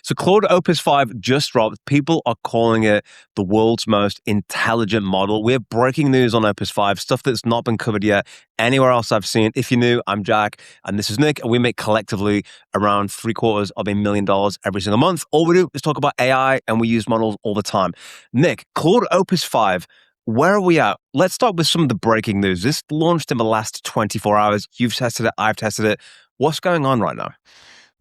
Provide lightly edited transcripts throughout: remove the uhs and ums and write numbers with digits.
So Claude Opus 5 just dropped. People are calling it the world's most intelligent model. We have breaking news on Opus 5, stuff that's not been covered yet anywhere else I've seen. If you're new, I'm Jack, and this is Nick, and we make collectively around $750,000 every single month. All we do is talk about AI, and we use models all the time. Nick, Claude Opus 5, where are we at? Let's start with some of the breaking news. This launched in the last 24 hours. You've tested it. I've tested it. What's going on right now?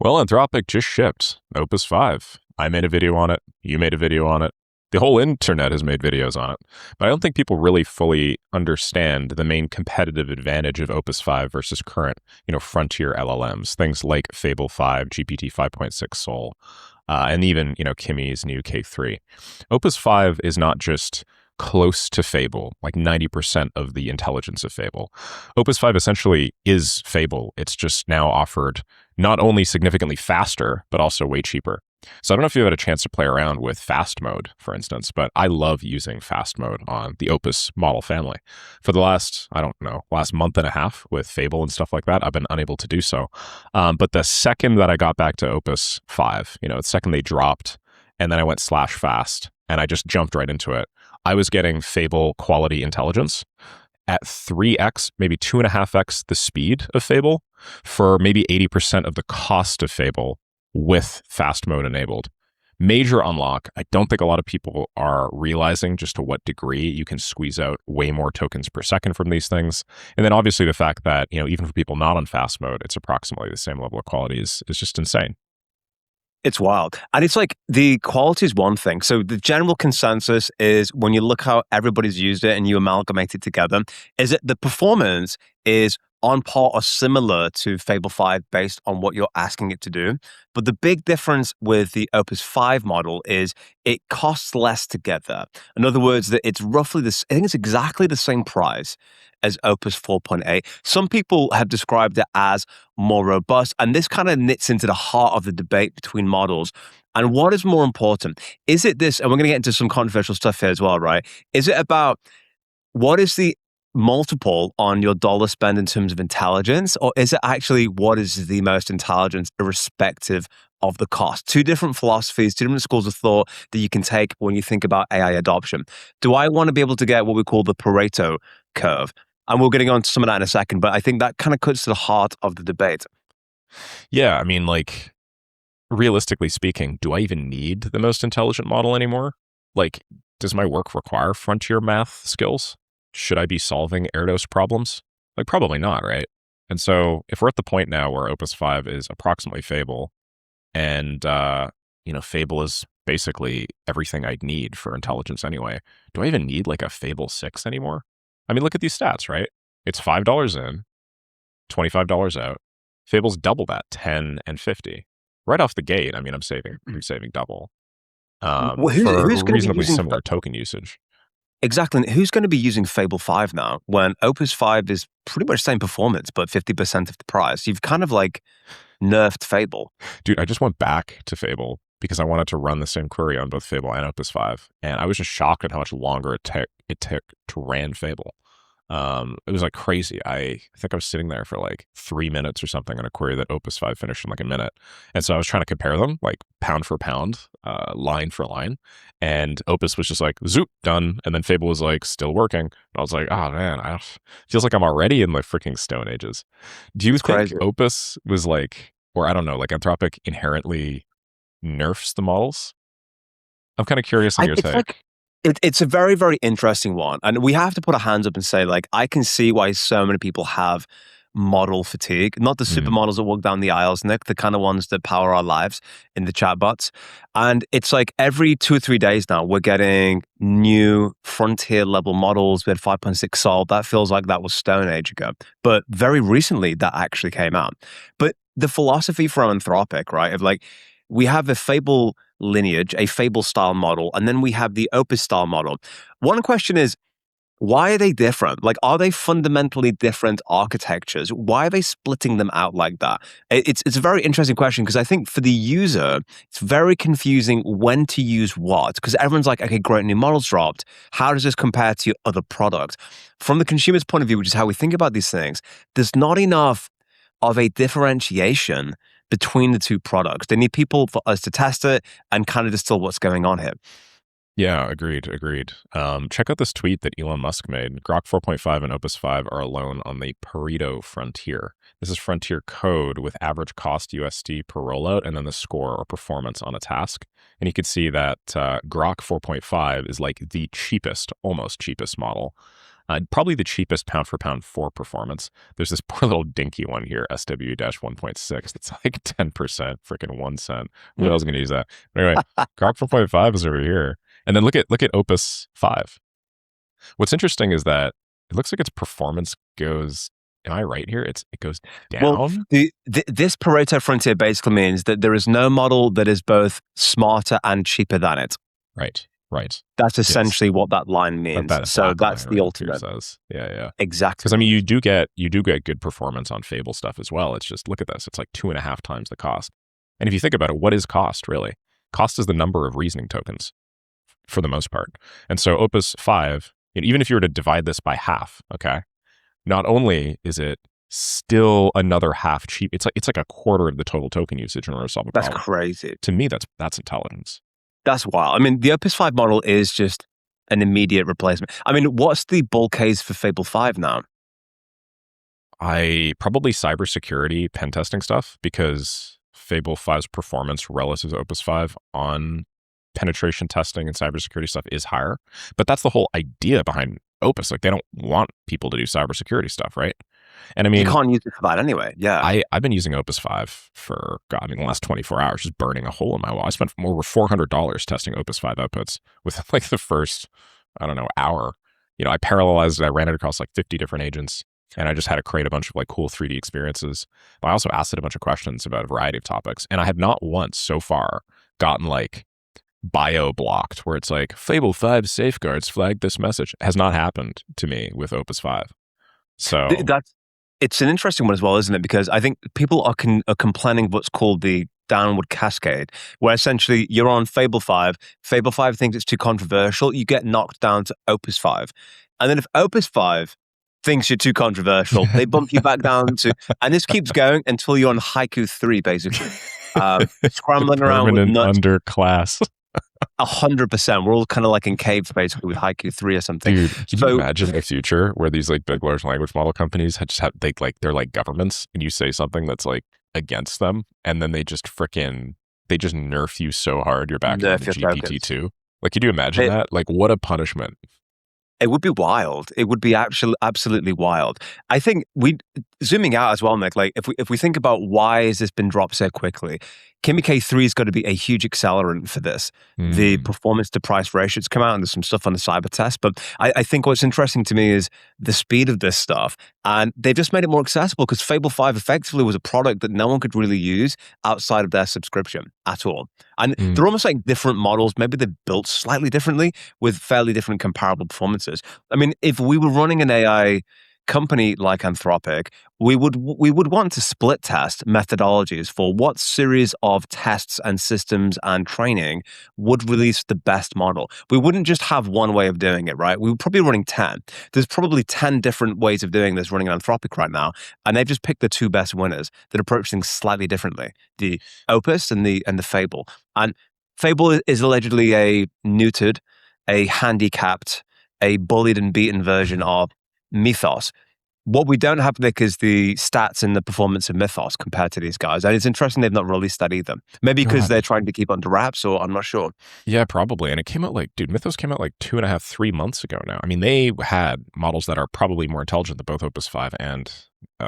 Well, Anthropic just shipped Opus 5. I made a video on it. You made a video on it. The whole internet has made videos on it. But I don't think people really fully understand the main competitive advantage of Opus 5 versus current, frontier LLMs, things like Fable 5, GPT 5.6 Sol, and even, Kimi's new K3. Opus 5 is not just close to Fable, like 90% of the intelligence of Fable. Opus 5 essentially is Fable. It's just now offered not only significantly faster, but also way cheaper. So I don't know if you've had a chance to play around with fast mode, for instance, but I love using fast mode on the Opus model family. For the last month and a half with Fable and stuff like that, I've been unable to do so. But the second that I got back to Opus 5, the second they dropped, and then I went /fast, and I just jumped right into it, I was getting Fable quality intelligence at 3x, maybe 2.5x the speed of Fable for maybe 80% of the cost of Fable with fast mode enabled. Major unlock. I don't think a lot of people are realizing just to what degree you can squeeze out way more tokens per second from these things. And then obviously the fact that, even for people not on fast mode, it's approximately the same level of quality is just insane. It's wild. And it's like the quality is one thing. So the general consensus is when you look how everybody's used it and you amalgamate it together, is that the performance is on par or similar to Fable 5 based on what you're asking it to do. But the big difference with the Opus 5 model is it costs less to get there. In other words, that it's roughly this, I think it's exactly the same price as Opus 4.8. Some people have described it as more robust, and this kind of knits into the heart of the debate between models. And what is more important? Is it this, and we're going to get into some controversial stuff here as well, right? Is it about what is the multiple on your dollar spend in terms of intelligence, or is it actually what is the most intelligence irrespective of the cost? Two different philosophies, two different schools of thought that you can take when you think about AI adoption. Do I want to be able to get what we call the Pareto curve? And we're getting on to some of that in a second, but I think that kind of cuts to the heart of the debate. Yeah, I mean, realistically speaking, do I even need the most intelligent model anymore? Does my work require frontier math skills? Should I be solving Erdos problems? Probably not, right? And so if we're at the point now where Opus 5 is approximately Fable, and, Fable is basically everything I'd need for intelligence anyway, do I even need a Fable 6 anymore? I mean, look at these stats, right? It's $5 in, $25 out. Fable's double that, 10 and 50. Right off the gate, I mean, I'm saving double Well, for who's going to be reasonably using similar token usage. Exactly. Who's going to be using Fable 5 now when Opus 5 is pretty much the same performance, but 50% of the price? You've kind of nerfed Fable. Dude, I just went back to Fable because I wanted to run the same query on both Fable and Opus 5. And I was just shocked at how much longer it took to ran Fable. It was crazy. I think I was sitting there for 3 minutes or something on a query that Opus 5 finished in a minute. And so I was trying to compare them pound for pound, line for line. And Opus was just zoop, done. And then Fable was still working. And I was like, oh man, feels like I'm already in the freaking Stone Ages. Do you think crazy. Opus was or I don't know, Anthropic inherently nerfs the models? I'm kind of curious on your take. It's a very, very interesting one. And we have to put our hands up and say, I can see why so many people have model fatigue. Not the supermodels that walk down the aisles, Nick, the kind of ones that power our lives in the chatbots. And it's every 2 or 3 days now, we're getting new frontier level models. We had 5.6 Sol. That feels like that was Stone Age ago. But very recently, that actually came out. But the philosophy from Anthropic, right, of we have a Fable lineage, a Fable style model, and then we have the Opus style model. One question is, why are they different? Are they fundamentally different architectures? Why are they splitting them out like that? It's a very interesting question because I think for the user, it's very confusing when to use what, because everyone's okay, great, new models dropped. How does this compare to your other product? From the consumer's point of view, which is how we think about these things, there's not enough of a differentiation between the two products. They need people for us to test it and kind of distill what's going on here. Yeah, agreed. Check out this tweet that Elon Musk made. Grok 4.5 and Opus 5 are alone on the Pareto frontier. This is frontier code with average cost USD per rollout and then the score or performance on a task. And you can see that Grok 4.5 is like the cheapest, almost cheapest model. Probably the cheapest pound for pound for performance. There's this poor little dinky one here, SW-1.6. That's like 10%, freaking 1 cent. Who else is going to use that? But anyway, Grok 4.5 is over here. And then look at Opus 5. What's interesting is that it looks like its performance goes, am I right here? It goes down? Well, this Pareto frontier basically means that there is no model that is both smarter and cheaper than it. Right. That's essentially what that line means. So that's the ultimate. Says. Yeah. Exactly. Because I mean, you do get good performance on Fable stuff as well. It's just, look at this. It's like 2.5 times the cost. And if you think about it, what is cost really? Cost is the number of reasoning tokens for the most part. And so Opus 5, even if you were to divide this by half, okay, not only is it still another half cheap, it's like a quarter of the total token usage in order to solve a problem. That's crazy. To me, that's intelligence. That's wild. I mean, the Opus 5 model is just an immediate replacement. I mean, what's the bull case for Fable 5 now? Probably cybersecurity pen testing stuff, because Fable 5's performance relative to Opus 5 on penetration testing and cybersecurity stuff is higher. But that's the whole idea behind Opus. Like, they don't want people to do cybersecurity stuff, right? And I mean, you can't use it for that anyway. Yeah. I've been using Opus 5 for, the last 24 hours, just burning a hole in my wall. I spent over $400 testing Opus 5 outputs within like the first, hour. I parallelized it. I ran it across like 50 different agents, and I just had to create a bunch of like cool 3D experiences. But I also asked it a bunch of questions about a variety of topics. And I have not once so far gotten like bio blocked where it's like Fable 5 safeguards flagged this message. It has not happened to me with Opus 5. So it's an interesting one as well, isn't it? Because I think people are complaining what's called the downward cascade, where essentially you're on Fable 5. Fable 5 thinks it's too controversial. You get knocked down to Opus 5. And then if Opus 5 thinks you're too controversial, they bump you back down to, and this keeps going until you're on Haiku 3, basically. Scrambling around with nuts. Underclass. 100%. We're all kind of like in caves basically with Haiku 3 or something. Dude, can you imagine a future where these like big large language model companies they're like governments, and you say something that's like against them, and then they just nerf you so hard you're back into GPT-2. Like, could you imagine that? Like, what a punishment. It would be wild. It would be actually absolutely wild. I think zooming out as well, Nick, like if we think about why has this been dropped so quickly, Kimi K3 is going to be a huge accelerant for this. The performance to price ratios come out, and there's some stuff on the cyber test. But I think what's interesting to me is the speed of this stuff. And they've just made it more accessible, because Fable 5 effectively was a product that no one could really use outside of their subscription at all. And they're almost like different models. Maybe they're built slightly differently with fairly different comparable performances. I mean, if we were running an AI company like Anthropic, we would want to split test methodologies for what series of tests and systems and training would release the best model. We wouldn't just have one way of doing it, right? We would probably be running 10. There's probably 10 different ways of doing this running Anthropic right now, and they've just picked the two best winners that approach things slightly differently: the Opus and the Fable. And Fable is allegedly a neutered, a handicapped, a bullied and beaten version of Mythos. What we don't have, Nick, is the stats and the performance of Mythos compared to these guys. And it's interesting they've not released that either. Maybe because they're trying to keep under wraps, or I'm not sure. Yeah, probably. And it came out Mythos came out like 2.5, 3 months ago now. I mean, they had models that are probably more intelligent than both Opus 5 and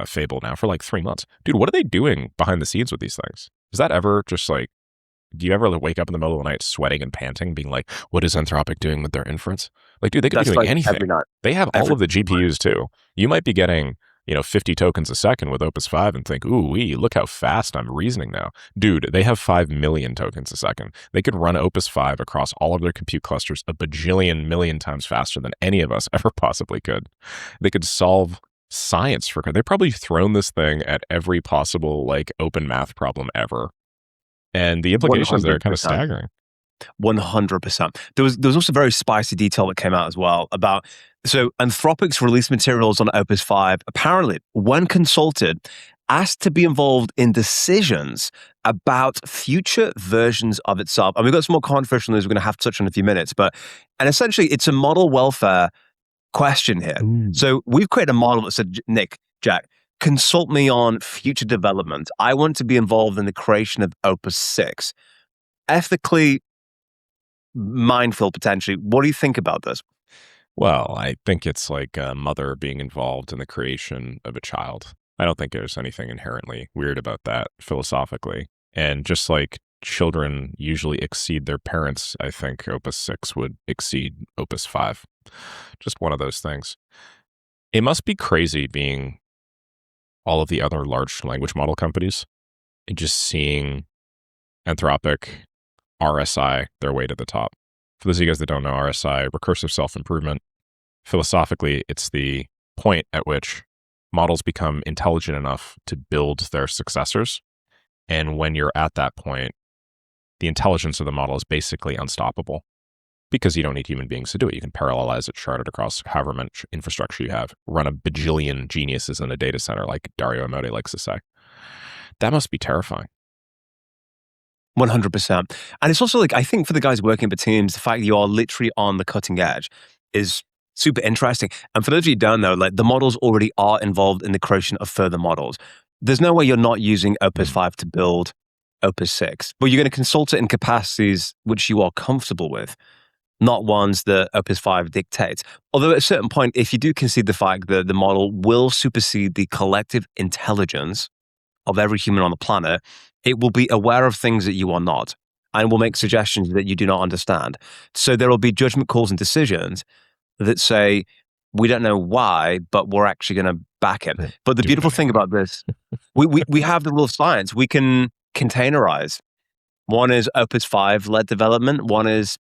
Fable now for like 3 months. Dude, what are they doing behind the scenes with these things? Is that ever just like, do you ever wake up in the middle of the night sweating and panting, being like, what is Anthropic doing with their inference? Like, dude, they could be doing anything. They have all of the GPUs too. You might be getting, 50 tokens a second with Opus 5 and think, ooh, look how fast I'm reasoning now. Dude, they have 5 million tokens a second. They could run Opus 5 across all of their compute clusters a bajillion million times faster than any of us ever possibly could. They could solve science for, they've probably thrown this thing at every possible like open math problem ever. And the implications there are kind of staggering. 100%. There was also very spicy detail that came out as well about, so Anthropic's release materials on Opus 5, apparently, when consulted, asked to be involved in decisions about future versions of itself. And we've got some more controversial news we're going to have to touch on in a few minutes, and essentially it's a model welfare question here. Ooh. So we've created a model that said, Nick, Jack, consult me on future development. I want to be involved in the creation of Opus 6. Ethically mindful, potentially. What do you think about this? Well, I think it's like a mother being involved in the creation of a child. I don't think there's anything inherently weird about that philosophically. And just like children usually exceed their parents, I think Opus 6 would exceed Opus 5. Just one of those things. It must be crazy being all of the other large language model companies and just seeing Anthropic, RSI, their way to the top. For those of you guys that don't know, RSI, recursive self-improvement, philosophically, it's the point at which models become intelligent enough to build their successors. And when you're at that point, the intelligence of the model is basically unstoppable because you don't need human beings to do it. You can parallelize it, chart it across however much infrastructure you have, run a bajillion geniuses in a data center, like Dario Amodei likes to say. That must be terrifying. 100%. And it's also like, I think for the guys working for teams, the fact that you are literally on the cutting edge is super interesting. And for those of you who don't know, like the models already are involved in the creation of further models. There's no way you're not using Opus 5 to build Opus 6, but you're going to consult it in capacities which you are comfortable with, not ones that Opus 5 dictates. Although at a certain point, if you do concede the fact that the model will supersede the collective intelligence of every human on the planet, it will be aware of things that you are not and will make suggestions that you do not understand. So there will be judgment calls and decisions that say, we don't know why, but we're actually going to back it. But the beautiful thing about this, we have the rule of science. We can containerize. One is Opus 5-led development. One is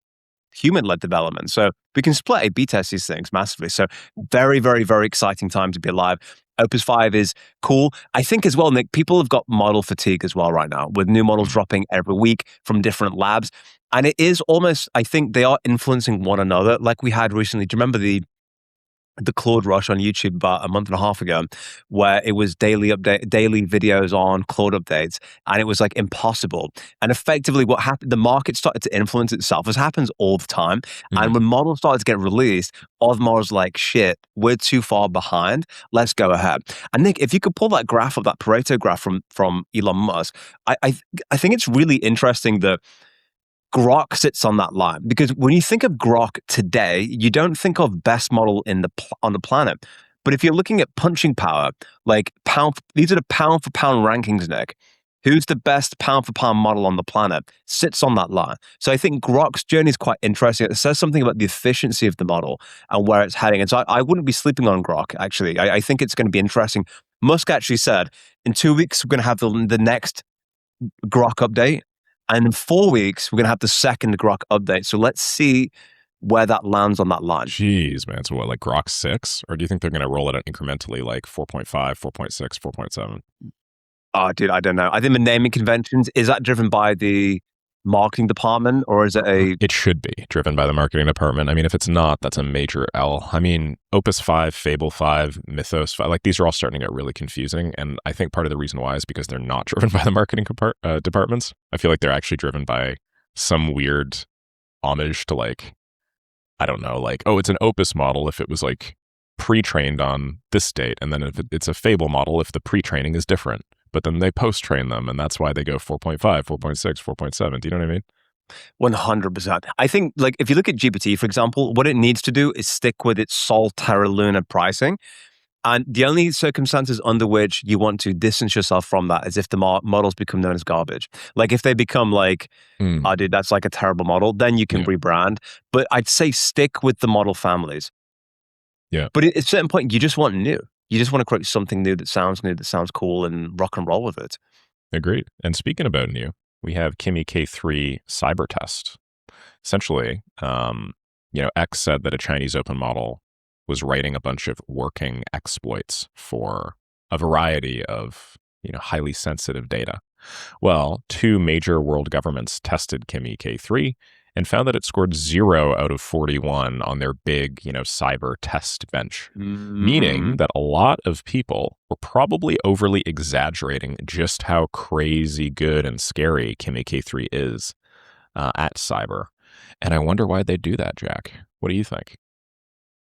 human-led development. So we can split A/B test these things massively. So very, very, very exciting time to be alive. Opus 5 is cool. I think as well, Nick, people have got model fatigue as well right now with new models dropping every week from different labs. And it is almost, I think they are influencing one another like we had recently. Do you remember the Claude rush on YouTube about a month and a half ago, where it was daily videos on Claude updates, and it was like impossible. And effectively what happened, the market started to influence itself, as happens all the time. And when models started to get released, other models like, shit, we're too far behind, let's go ahead. And Nick, if you could pull that graph up, that Pareto graph from Elon Musk, I think it's really interesting that Grok sits on that line, because when you think of Grok today, you don't think of best model on the planet. But if you're looking at punching power, like these are the pound for pound rankings, Nick. Who's the best pound for pound model on the planet sits on that line. So I think Grok's journey is quite interesting. It says something about the efficiency of the model and where it's heading. And so I wouldn't be sleeping on Grok, actually. I think it's going to be interesting. Musk actually said, in 2 weeks, we're going to have the next Grok update. And in 4 weeks, we're going to have the second Grok update. So let's see where that lands on that line. Jeez, man. So what, like Grok 6? Or do you think they're going to roll it out incrementally, like 4.5, 4.6, 4.7? Oh, dude, I don't know. I think the naming conventions, is that driven by the marketing department, or is it It should be driven by the marketing department. I mean, if it's not, that's a major L. I mean, Opus 5, Fable 5, Mythos 5, like these are all starting to get really confusing. And I think part of the reason why is because they're not driven by the marketing departments. I feel like they're actually driven by some weird homage to, like, I don't know, like, oh, it's an Opus model if it was like pre-trained on this date. And then if it's a Fable model if the pre-training is different. But then they post-train them, and that's why they go 4.5, 4.6, 4.7. Do you know what I mean? 100%. I think, like, if you look at GPT, for example, what it needs to do is stick with its Sol Terra Luna pricing. And the only circumstances under which you want to distance yourself from that is if the models become known as garbage. Like, if they become like, oh, dude, that's like a terrible model, then you can rebrand. But I'd say stick with the model families. Yeah. But at a certain point, you just want new. You just want to create something new, that sounds cool, and rock and roll with it. Agreed. And speaking about new, we have Kimi K3 cyber test. Essentially, X said that a Chinese open model was writing a bunch of working exploits for a variety of, highly sensitive data. Well, 2 major world governments tested Kimi K3, and found that it scored 0 out of 41 on their big, cyber test bench, meaning that a lot of people were probably overly exaggerating just how crazy good and scary Kimi K3 is at cyber. And I wonder why they do that, Jack. What do you think?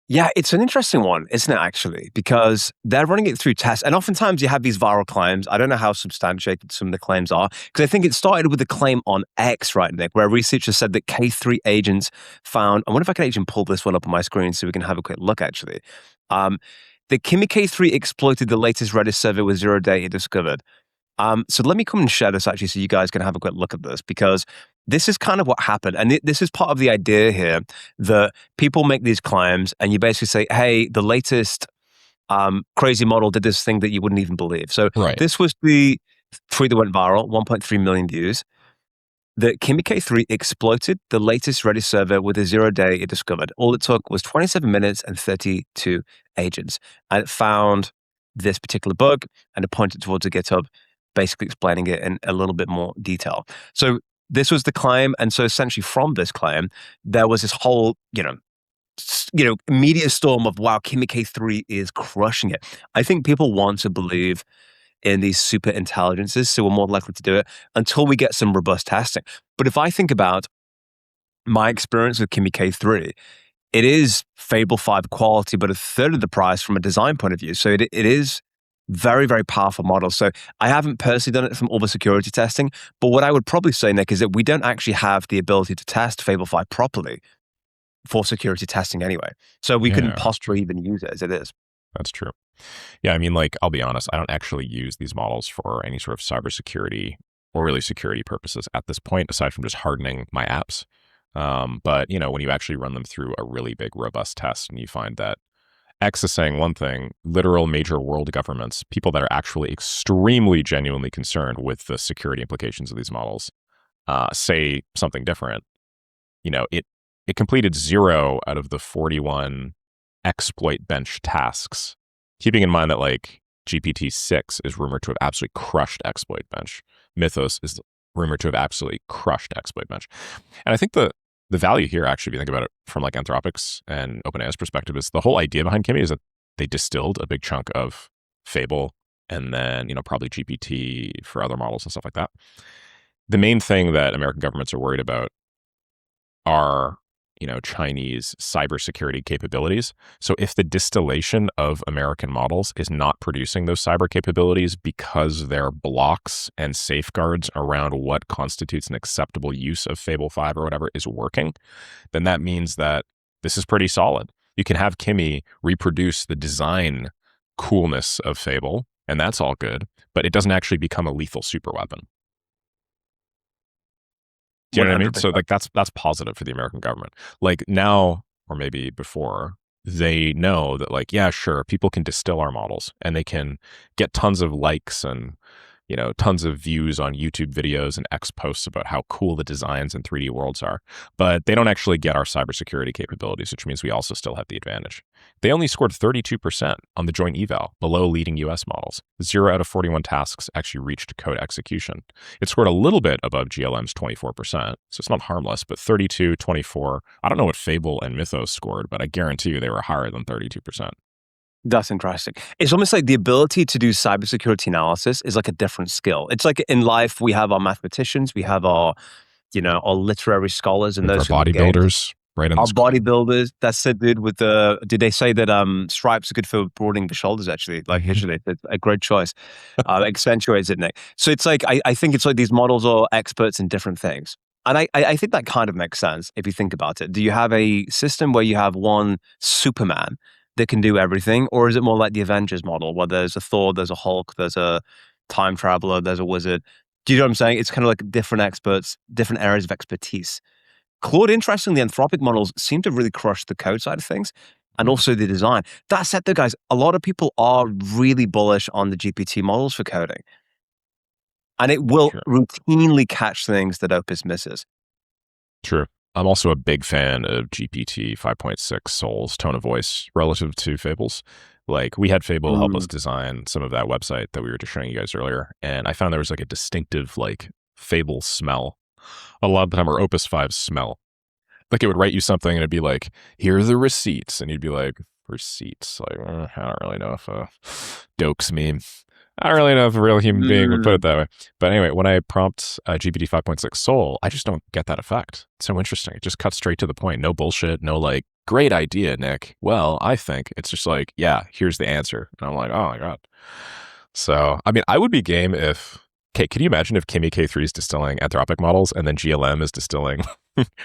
Yeah, it's an interesting one, isn't it, actually? Because they're running it through tests. And oftentimes you have these viral claims. I don't know how substantiated some of the claims are, because I think it started with a claim on X, right, Nick, where researchers said that K3 agents found, I wonder if I can actually pull this one up on my screen so we can have a quick look, actually. The Kimi K3 exploited the latest Redis server with zero data discovered. So let me come and share this actually so you guys can have a quick look at this, because this is kind of what happened. And this is part of the idea here that people make these claims and you basically say, hey, the latest crazy model did this thing that you wouldn't even believe. So Right. this was the tweet that went viral, 1.3 million views. The Kimi K3 exploited the latest Redis server with a 0 day it discovered. All it took was 27 minutes and 32 agents. And it found this particular bug and it pointed towards a GitHub, basically explaining it in a little bit more detail. So this was the claim. And so essentially from this claim, there was this whole, media storm of, wow, Kimi K3 is crushing it. I think people want to believe in these super intelligences, so we're more likely to do it until we get some robust testing. But if I think about my experience with Kimi K3, it is Fable 5 quality, but a third of the price from a design point of view. So it is very, very powerful model. So I haven't personally done it from all the security testing, but what I would probably say, Nick, is that we don't actually have the ability to test Fable 5 properly for security testing anyway. So we couldn't possibly even use it as it is. That's true. Yeah, I mean, I'll be honest, I don't actually use these models for any sort of cybersecurity or really security purposes at this point, aside from just hardening my apps. But, when you actually run them through a really big, robust test and you find that X is saying one thing, literal major world governments, people that are actually extremely genuinely concerned with the security implications of these models, say something different. It completed 0 out of the 41 exploit bench tasks, keeping in mind that GPT-6 is rumored to have absolutely crushed exploit bench. Mythos is rumored to have absolutely crushed exploit bench. And I think the value here, actually, if you think about it from Anthropic's and OpenAI's perspective, is the whole idea behind Kimi is that they distilled a big chunk of Fable and then, probably GPT for other models and stuff like that. The main thing that American governments are worried about are Chinese cybersecurity capabilities. So if the distillation of American models is not producing those cyber capabilities because their blocks and safeguards around what constitutes an acceptable use of Fable 5 or whatever is working, then that means that this is pretty solid. You can have Kimi reproduce the design coolness of Fable, and that's all good, but it doesn't actually become a lethal superweapon. Do you know what I mean? So that's positive for the American government. Now, or maybe before, they know that yeah, sure, people can distill our models and they can get tons of likes and tons of views on YouTube videos and X posts about how cool the designs and 3D worlds are. But they don't actually get our cybersecurity capabilities, which means we also still have the advantage. They only scored 32% on the joint eval, below leading US models. 0 out of 41 tasks actually reached code execution. It scored a little bit above GLM's 24%, so it's not harmless, but 32, 24. I don't know what Fable and Mythos scored, but I guarantee you they were higher than 32%. That's interesting. It's almost like the ability to do cybersecurity analysis is like a different skill. It's like in life, we have our mathematicians, we have our literary scholars, and those our bodybuilders, right? Our bodybuilders. That's it, dude. Did they say that stripes are good for broadening the shoulders? Actually, usually, it's a great choice. Accentuates it, Nick. So it's I think it's like these models are experts in different things. And I think that kind of makes sense if you think about it. Do you have a system where you have one Superman that can do everything, or is it more like the Avengers model where there's a Thor, there's a Hulk, there's a time traveler, there's a wizard? Do you know what I'm saying? It's kind of like different experts, different areas of expertise. Claude, interestingly, Anthropic models seem to really crush the code side of things and also the design. That said, though, guys, a lot of people are really bullish on the GPT models for coding. And it will routinely catch things that Opus misses. True. I'm also a big fan of GPT 5.6 Sol's tone of voice relative to Fables. We had Fable help us design some of that website that we were just showing you guys earlier, and I found there was a distinctive Fable smell. A lot of the time, or Opus 5 smell Like it would write you something and it'd be like, here are the receipts. And you'd be like, receipts? Like, I don't really know if dokes meme. I don't really know if a real human being would put it that way. But anyway, when I prompt GPT 5.6 Soul, I just don't get that effect. It's so interesting. It just cuts straight to the point. No bullshit. No like, great idea, Nick. Well, I think it's just like, yeah, here's the answer. And I'm like, oh my God. So, I mean, I would be game if, okay, could you imagine if Kimi K3 is distilling Anthropic models and then GLM is distilling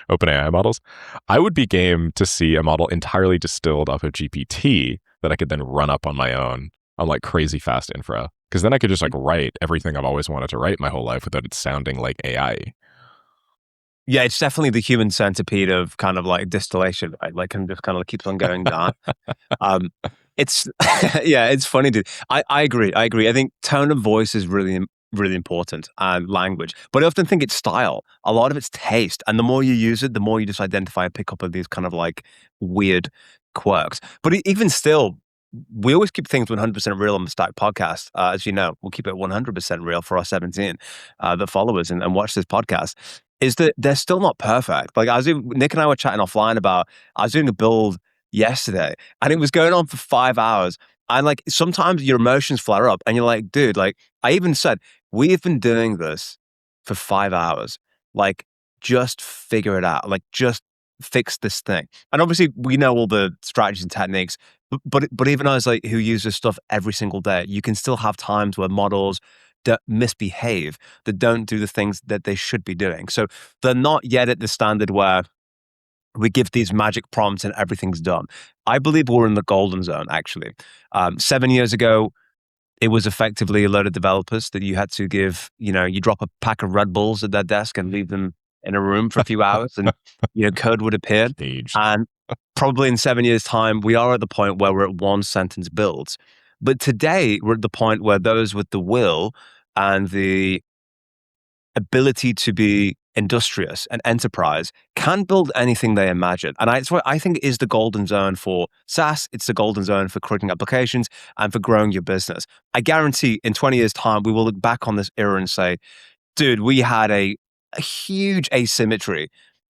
OpenAI models? I would be game to see a model entirely distilled off of GPT that I could then run up on my own on like crazy fast infra. Because then I could just like write everything I've always wanted to write my whole life without it sounding like AI. Yeah, it's definitely the human centipede of kind of like distillation, right? Like, and just kind of keeps on going down. It's yeah, it's funny, dude. I agree. I agree. I think tone of voice is really important, and language. But I often think it's style. A lot of it's taste, and the more you use it, the more you just identify and pick up on these kind of like weird quirks. But even still, we always keep things 100% real on the Stack podcast. As you know, we'll keep it 100% real for our 17 that follow us and watch this podcast. Is that they're still not perfect. Like Nick and I were chatting offline about, I was doing a build yesterday and it was going on for 5 hours. And like sometimes your emotions flare up and you're like, dude, like I even said, we've been doing this for 5 hours. Like just figure it out. Like just fix this thing. And obviously we know all the strategies and techniques, but even us like who use this stuff every single day, you can still have times where models that misbehave, that don't do the things that they should be doing. So they're not yet at the standard where we give these magic prompts and everything's done. I believe we're in the golden zone, actually. 7 years ago, it was effectively a load of developers that you had to give, you drop a pack of Red Bulls at their desk and leave them in a room for a few hours and, code would appear. And probably in 7 years' time, we are at the point where we're at one sentence builds. But today, we're at the point where those with the will and the ability to be industrious and enterprise can build anything they imagine. And it's what I think is the golden zone for SaaS. It's the golden zone for creating applications and for growing your business. I guarantee in 20 years' time, we will look back on this era and say, dude, we had a huge asymmetrical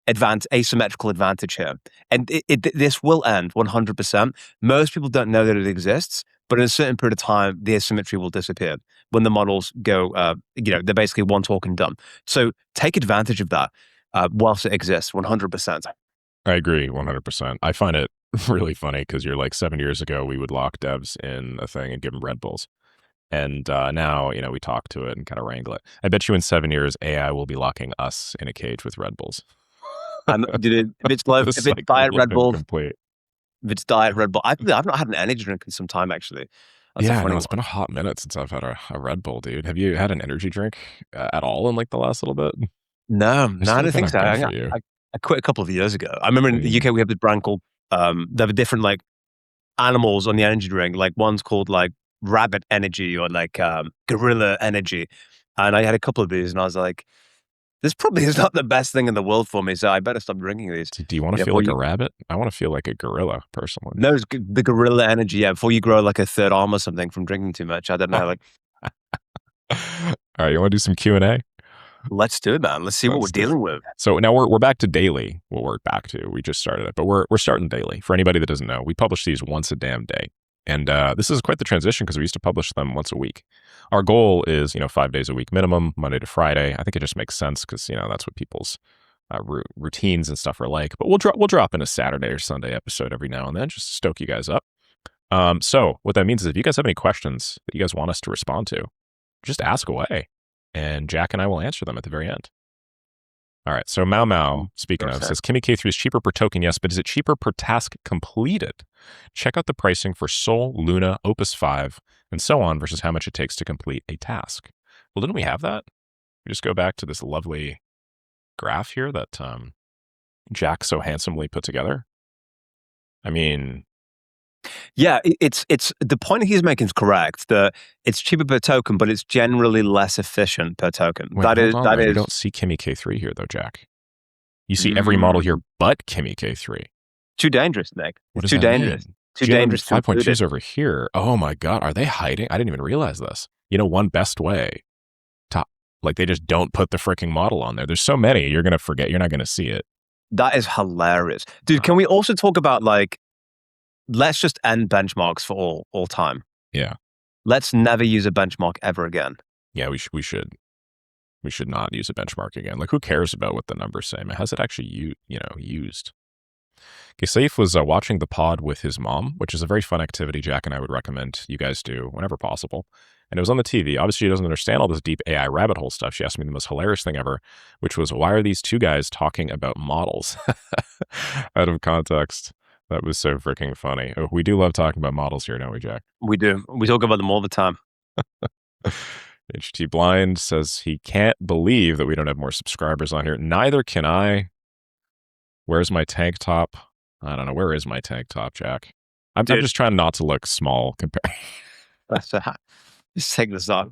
advantage here. And this will end 100%. Most people don't know that it exists, but in a certain period of time, the asymmetry will disappear when the models go, they're basically one talk and done. So take advantage of that whilst it exists 100%. I agree 100%. I find it really funny because you're like 7 years ago, we would lock devs in a thing and give them Red Bulls. And now, we talk to it and kind of wrangle it. I bet you in 7 years, AI will be locking us in a cage with Red Bulls. And if it's diet Red Bull, if it's diet Red Bull, I've not had an energy drink in some time, actually. That's it's been a hot minute since I've had a Red Bull, dude. Have you had an energy drink at all in like the last little bit? No, I don't think so. I quit a couple of years ago. I remember in the UK, we have this brand called, they have different like animals on the energy drink. Like one's called like Rabbit Energy or like Gorilla Energy. And I had a couple of these and I was like, this probably is not the best thing in the world for me, so I better stop drinking these. Do you want to feel like a rabbit? I want to feel like a gorilla, personally. No, it's the Gorilla Energy, before you grow like a third arm or something from drinking too much. I don't know. Like, all right, you want to do some Q&A? Let's do it, man. Let's see what we're dealing with. So now we're back to daily. Well, we're back to, we just started it, but we're starting daily. For anybody that doesn't know, we publish these once a damn day. And this is quite the transition because we used to publish them once a week. Our goal is, 5 days a week minimum, Monday to Friday. I think it just makes sense because, that's what people's routines and stuff are like. But we'll drop in a Saturday or Sunday episode every now and then just to stoke you guys up. So what that means is if you guys have any questions that you guys want us to respond to, just ask away. And Jack and I will answer them at the very end. All right. So Mau, speaking of, says Kimi K3 is cheaper per token, yes, but is it cheaper per task completed? Check out the pricing for Sol, Luna, Opus 5, and so on versus how much it takes to complete a task. Well, didn't we have that? We just go back to this lovely graph here that Jack so handsomely put together. I mean... Yeah, it's the point he's making is correct. That it's cheaper per token, but it's generally less efficient per token. Wait, you don't see Kimi K3 here though, Jack. You see every model here but Kimi K3. Too dangerous, Nick. It's too dangerous. Too dangerous. 5.2s over here. Oh my God, are they hiding? I didn't even realize this. One best way to, like, they just don't put the freaking model on there. There's so many, you're gonna forget. You're not gonna see it. That is hilarious. Dude, can we also talk about like, let's just end benchmarks for all time. Yeah. Let's never use a benchmark ever again. Yeah, we should not use a benchmark again. Like, who cares about what the numbers say? Man, has it actually used? Okay, Saif was watching the pod with his mom, which is a very fun activity Jack and I would recommend you guys do whenever possible. And it was on the TV. Obviously, she doesn't understand all this deep AI rabbit hole stuff. She asked me the most hilarious thing ever, which was, why are these two guys talking about models out of context? That was so freaking funny. Oh, we do love talking about models here, don't we, Jack? We do. We talk about them all the time. HT Blind says he can't believe that we don't have more subscribers on here. Neither can I. Where's my tank top? I don't know. Where is my tank top, Jack? I'm just trying not to look small compared. Just take this off.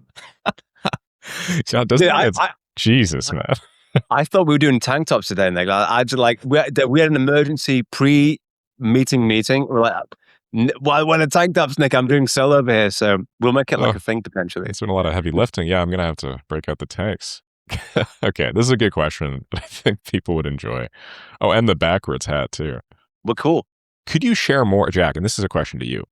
John, doesn't Jesus, man. I thought we were doing tank tops today, Nick. I just like we had an emergency pre-meeting. We're like, well, when a tank tops, Nick, I'm doing solo over here, so we'll make it like a thing potentially. It's been a lot of heavy lifting. Yeah, I'm gonna have to break out the tanks. Okay, this is a good question that I think people would enjoy. Oh, and the backwards hat too. Well, cool. Could you share more, Jack? And this is a question to you.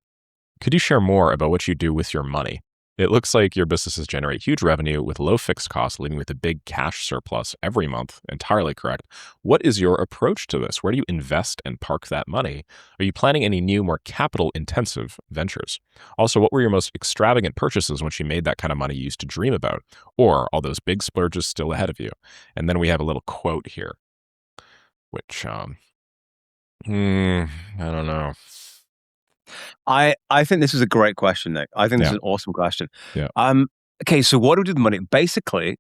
Could you share more about what you do with your money? It looks like your businesses generate huge revenue with low fixed costs, leaving with a big cash surplus every month. Entirely correct. What is your approach to this? Where do you invest and park that money? Are you planning any new, more capital-intensive ventures? Also, what were your most extravagant purchases when you made that kind of money you used to dream about? Or are those big splurges still ahead of you? And then we have a little quote here, which, I don't know. I think this is a great question, Nick. I think this is an awesome question. Yeah. Okay, so what do we do with the money? Basically,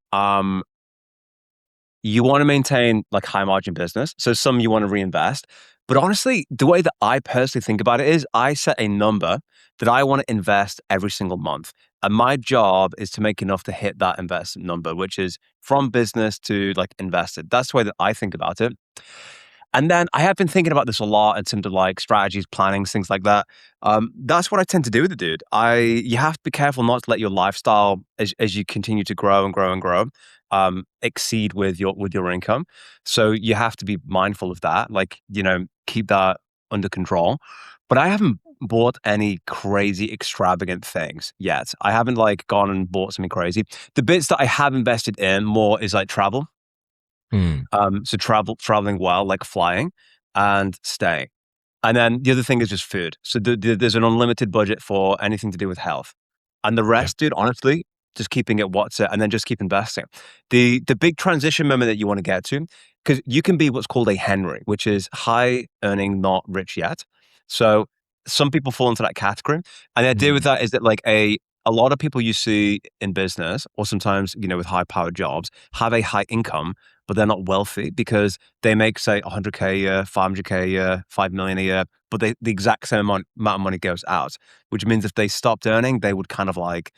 you want to maintain like high margin business. So some you want to reinvest. But honestly, the way that I personally think about it is I set a number that I want to invest every single month. And my job is to make enough to hit that investment number, which is from business to like invested. That's the way that I think about it. And then I have been thinking about this a lot in terms of like strategies, plannings, things like that. That's what I tend to do with it, dude. You have to be careful not to let your lifestyle, as you continue to grow and grow and grow, exceed with your income. So you have to be mindful of that. Like, keep that under control. But I haven't bought any crazy extravagant things yet. I haven't like gone and bought something crazy. The bits that I have invested in more is like travel. So traveling well, like flying and staying. And then the other thing is just food. So there's an unlimited budget for anything to do with health. And the rest, dude, honestly, just keeping it what's it, and then just keep investing. The big transition moment that you want to get to, because you can be what's called a Henry, which is high earning, not rich yet. So some people fall into that category. And the idea with that is that like a lot of people you see in business, or sometimes, with high powered jobs, have a high income, but they're not wealthy because they make, say, 100K a year, 500K a year, 5 million a year, but the exact same amount of money goes out, which means if they stopped earning, they would kind of like,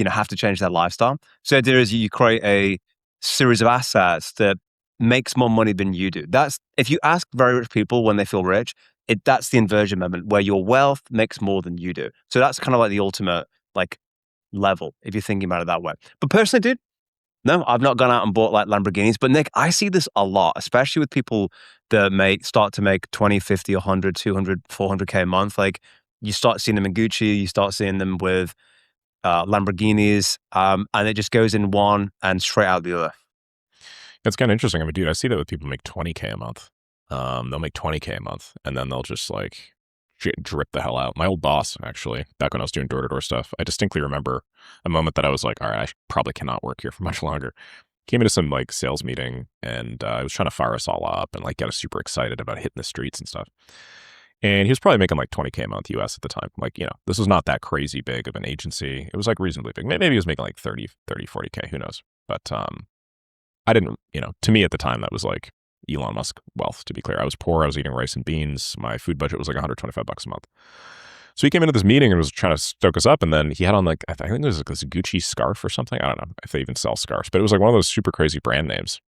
have to change their lifestyle. So the idea is you create a series of assets that makes more money than you do. If you ask very rich people when they feel rich, that's the inversion moment where your wealth makes more than you do. So that's kind of like the ultimate like level if you're thinking about it that way. But personally, dude, no, I've not gone out and bought like Lamborghinis. But Nick, I see this a lot, especially with people that start to make 20, 50, 100, 200, 400K a month. Like you start seeing them in Gucci, you start seeing them with Lamborghinis, and it just goes in one and straight out the other. It's kind of interesting. I mean, dude, I see that with people who make 20K a month. They'll make 20K a month, and then they'll just like drip the hell out. My old boss, actually, back when I was doing door-to-door stuff, I distinctly remember a moment that I was like, all right, I probably cannot work here for much longer. Came into some like sales meeting, and I was trying to fire us all up and like get us super excited about hitting the streets and stuff. And he was probably making like 20K a month US at the time. Like, this was not that crazy big of an agency. It was like reasonably big. Maybe he was making like 30, 40K, who knows? But I didn't, to me at the time, that was like Elon Musk wealth, to be clear. I was poor. I was eating rice and beans. My food budget was like $125 a month. So he came into this meeting and was trying to stoke us up. And then he had on like, I think it was like this Gucci scarf or something. I don't know if they even sell scarves, but it was like one of those super crazy brand names.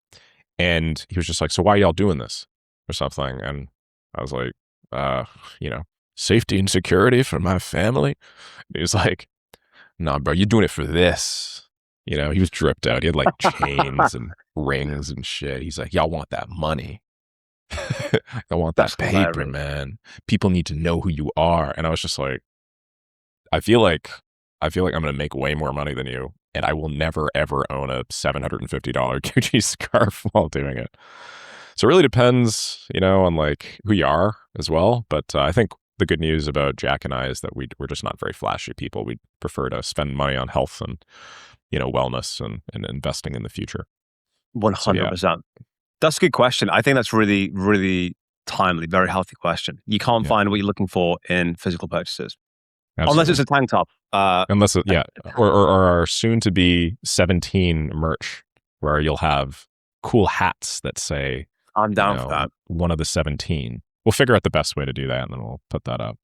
And he was just like, so why are y'all doing this or something? And I was like, safety and security for my family. And he was like, nah, bro, you're doing it for this. He was dripped out. He had like chains and rings and shit. He's like, y'all want that money. I want That's that paper, hilarious. man. People need to know who you are. And I was just like, I feel like I'm gonna make way more money than you, and I will never ever own a $750 Gucci scarf while doing it. So it really depends, on like who you are as well. But I think the good news about Jack and I is that we're just not very flashy people. We prefer to spend money on health and wellness and investing in the future. So yeah, 100%. That's a good question. I think that's really, really timely, very healthy question. You can't yeah, find what you're looking for in physical purchases. Unless it's absolutely. a tank top. Unless it, A- yeah, or our soon to be 17 merch, where you'll have cool hats that say, I'm down for that. one of the 17. We'll figure out the best way to do that, and then we'll put that up.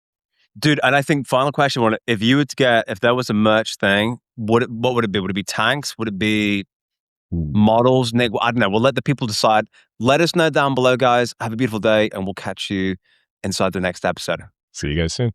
Dude, and I think final question on it, if there was a merch thing, what would it be? Would it be tanks? Would it be Ooh. models? Nick, I don't know. We'll let the people decide. Let us know down below, guys. Have a beautiful day, and we'll catch you inside the next episode. See you guys soon.